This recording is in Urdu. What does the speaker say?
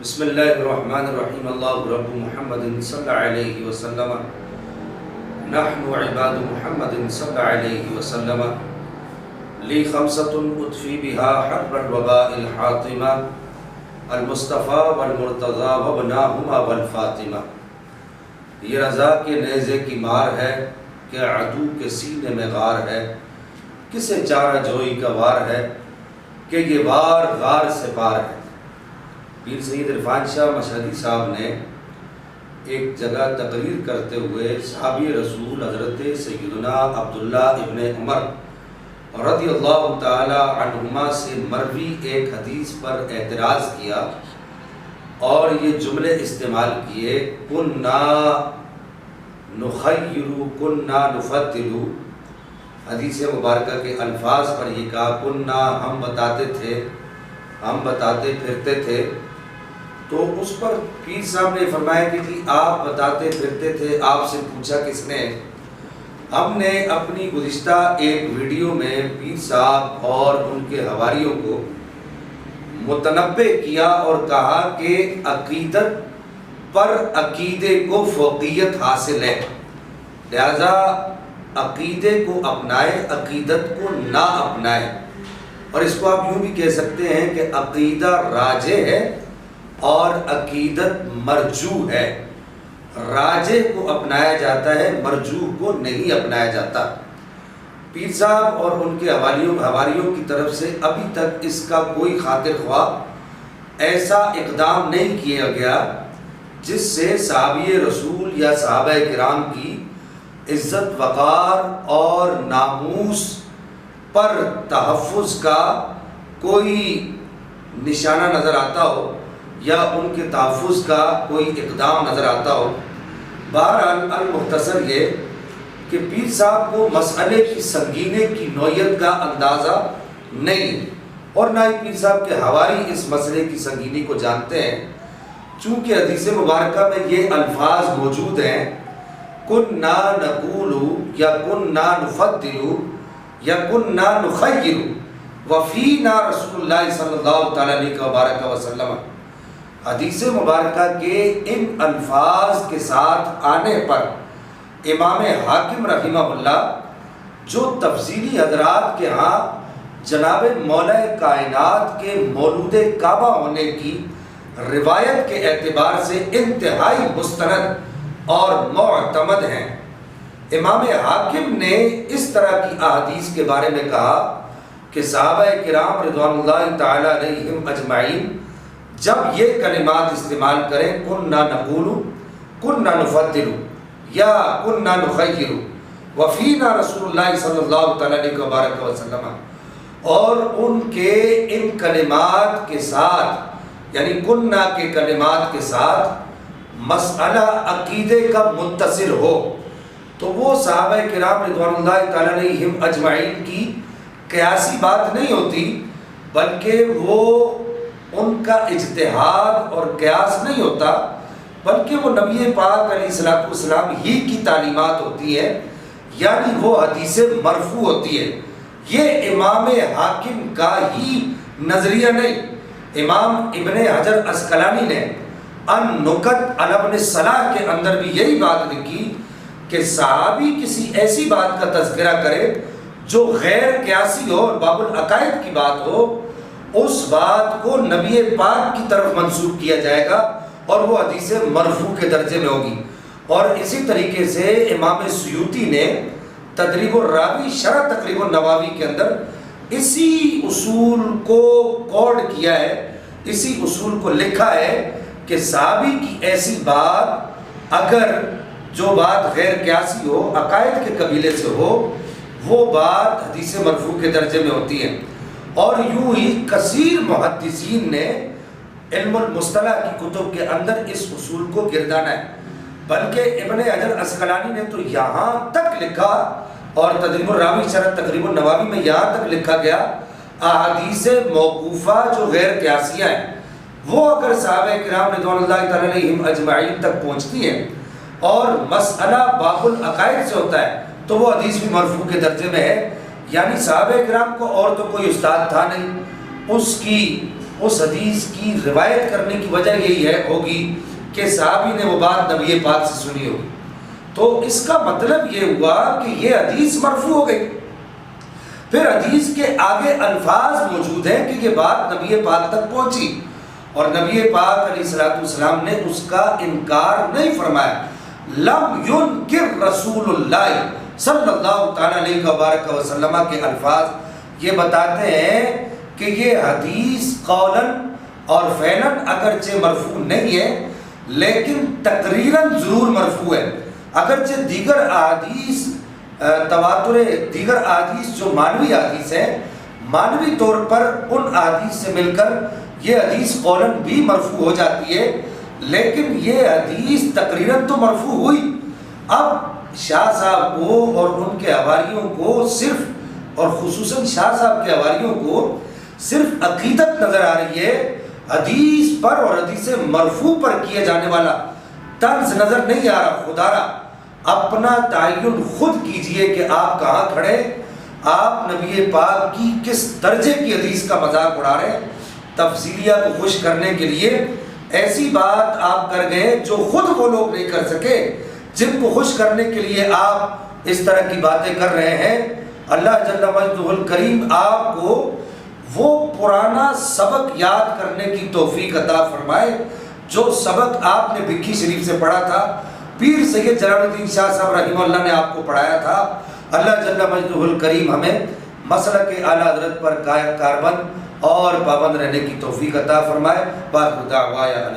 بسم اللہ الرحمن الرحیم اللہ رب محمد صلی اللہ علیہ وسلم نحن عباد محمد صلی اللہ علیہ وسلم لی خمسۃ اطفی بہا حرب الوباء الحاطمہ المصطفیٰ والمرتضیٰ وابناہما والفاطمہ۔ یہ رضا کے نیزے کی مار ہے کہ عدو کے سینے میں غار ہے، کسے چارہ جوئی کا وار ہے کہ یہ وار غار سے پار ہے۔ پیر سید عرفان شاہ مشہدی صاحب نے ایک جگہ تقریر کرتے ہوئے صحابی رسول حضرت سیدنا عبداللہ ابن عمر رضی اللہ تعالی عنہما سے مروی ایک حدیث پر اعتراض کیا اور یہ جملے استعمال کیے، کننا نخیر کننا نفضل۔ حدیث مبارکہ کے الفاظ پر یہ کہا، کننا ہم بتاتے تھے، ہم بتاتے پھرتے تھے۔ تو اس پر پیر صاحب نے فرمایا کہ جی آپ بتاتے پھرتے تھے، آپ سے پوچھا کس نے؟ ہم نے اپنی گزشتہ ایک ویڈیو میں پیر صاحب اور ان کے حواریوں کو متنبہ کیا اور کہا کہ عقیدت پر عقیدے کو فوقیت حاصل ہے، لہذا عقیدے کو اپنائے، عقیدت کو نہ اپنائے۔ اور اس کو آپ یوں بھی کہہ سکتے ہیں کہ عقیدہ راجح ہے اور عقیدت مرجوح ہے، راجح کو اپنایا جاتا ہے، مرجوح کو نہیں اپنایا جاتا۔ پیر صاحب اور ان کے حواریوں کی طرف سے ابھی تک اس کا کوئی خاطر خواہ ایسا اقدام نہیں کیا گیا جس سے صحابی رسول یا صحابہ کرام کی عزت وقار اور ناموس پر تحفظ کا کوئی نشانہ نظر آتا ہو یا ان کے تحفظ کا کوئی اقدام نظر آتا ہو۔ بہرحال المختصر یہ کہ پیر صاحب کو مسئلے کی سنگینی کی نوعیت کا اندازہ نہیں، اور نہ ہی پیر صاحب کے حواری اس مسئلے کی سنگینی کو جانتے ہیں، چونکہ حدیث مبارکہ میں یہ الفاظ موجود ہیں، کننا نقول یا کننا نفضل یا کننا نخیر وفینا رسول اللہ صلی اللہ تعالیٰ علیہ وسلم۔ حدیث مبارکہ کے ان الفاظ کے ساتھ آنے پر امام حاکم رحمہ اللہ، جو تفضیلی حضرات کے ہاں جناب مولا کائنات کے مولود کعبہ ہونے کی روایت کے اعتبار سے انتہائی مستند اور معتمد ہیں، امام حاکم نے اس طرح کی احادیث کے بارے میں کہا کہ صحابہ کرام رضوان اللہ تعالی علیہم اجمعین جب یہ کلمات استعمال کریں، کننا نقول کننا نفضل یا کننا نخیر وفینا رسول اللہ صلی اللہ تعالی علیہ وسلم، اور ان کے ان کلمات کے ساتھ یعنی کننا کے کلمات کے ساتھ مسئلہ عقیدے کا متصل ہو، تو وہ صحابہ کرام رضوان اللہ تعالی علیہم اجمعین کی قیاسی بات نہیں ہوتی، بلکہ وہ ان کا اجتہاد اور قیاس نہیں ہوتا، بلکہ وہ نبی پاک علیہ الصلوۃ والسلام ہی کی تعلیمات ہوتی ہے، یعنی وہ حدیث مرفوع ہوتی ہے۔ یہ امام حاکم کا ہی نظریہ نہیں، امام ابن حجر عسقلانی نے النکت علی ابن صلاح کے اندر بھی یہی بات لکھی کہ صحابی کسی ایسی بات کا تذکرہ کرے جو غیر قیاسی ہو، باب العقائد کی بات ہو، اس بات کو نبی پاک کی طرف منسوب کیا جائے گا اور وہ حدیث مرفوع کے درجے میں ہوگی۔ اور اسی طریقے سے امام سیوطی نے تدریب الراوی شرح تقریب النووی کے اندر اسی اصول کو کوڈ کیا ہے، اسی اصول کو لکھا ہے کہ صحابی کی ایسی بات اگر جو بات غیر قیاسی ہو، عقائد کے قبیلے سے ہو، وہ بات حدیث مرفوع کے درجے میں ہوتی ہے۔ اور یوں ہی کثیر محدثین نے علم المصطلح کی کتب کے اندر اس اصول کو گردانا ہے، بلکہ ابن حجر عسقلانی نے تو یہاں تک لکھا، اور تدریب الراوی شرح تقریب النووی میں یہاں تک لکھا گیا، احادیث موقوفہ جو غیر قیاسیہ ہیں وہ اگر صحابہ کرام رضوان اللہ تعالی علیہم اجمعین تک پہنچتی ہیں اور مسئلہ باب العقائد سے ہوتا ہے تو وہ حدیث بھی مرفوع کے درجے میں ہے، یعنی صحابہ کرام کو اور تو کوئی استاد تھا نہیں، اس کی اس حدیث کی روایت کرنے کی وجہ یہی ہوگی کہ صحابی نے وہ بات نبی پاک سے سنی ہوگی، تو اس کا مطلب یہ ہوا کہ یہ حدیث مرفوع ہو گئی۔ پھر حدیث کے آگے الفاظ موجود ہیں کہ یہ بات نبی پاک تک پہنچی، اور نبی پاک علیہ الصلوۃ والسلام نے اس کا انکار نہیں فرمایا۔ لم ينکر رسول اللہ صلی اللہ تعالیٰ علیہ وبارک وسلم کے الفاظ یہ بتاتے ہیں کہ یہ حدیث قولاً اور فعلاً اگرچہ مرفوع نہیں ہے لیکن تقریراً ضرور مرفوع ہے۔ اگرچہ دیگر احادیث تواتر، دیگر احادیث جو مانوی احادیث ہیں، مانوی طور پر ان احادیث سے مل کر یہ حدیث قولاً بھی مرفوع ہو جاتی ہے، لیکن یہ حدیث تقریراً تو مرفوع ہوئی۔ اب شاہ صاحب کو اور ان کے حواریوں کو صرف، اور خصوصاً شاہ صاحب کے حواریوں کو صرف عقیدت نظر آ رہی ہے، حدیث پر اور حدیث مرفوع پر کیا جانے والا طنز نظر نہیں آ رہا۔ خدا را اپنا تعین خود کیجئے کہ آپ کہاں کھڑے، آپ نبی پاک کی کس درجے کی حدیث کا مذاق اڑا رہے ہیں۔ تفصیلیہ کو خوش کرنے کے لیے ایسی بات آپ کر گئے جو خود وہ لوگ نہیں کر سکے جن کو خوش کرنے کے لیے آپ اس طرح کی باتیں کر رہے ہیں۔ اللہ جل مجدہ الکریم آپ کو وہ پرانا سبق یاد کرنے کی توفیق عطا فرمائے جو سبق آپ نے بھکی شریف سے پڑھا تھا، پیر سید جلال الدین شاہ صاحب رحمہ اللہ نے آپ کو پڑھایا تھا۔ اللہ جل مجدہ الکریم ہمیں مسلک اعلیٰ حضرت پر کاربند اور پابند رہنے کی توفیق عطا فرمائے۔ باقی دعوایا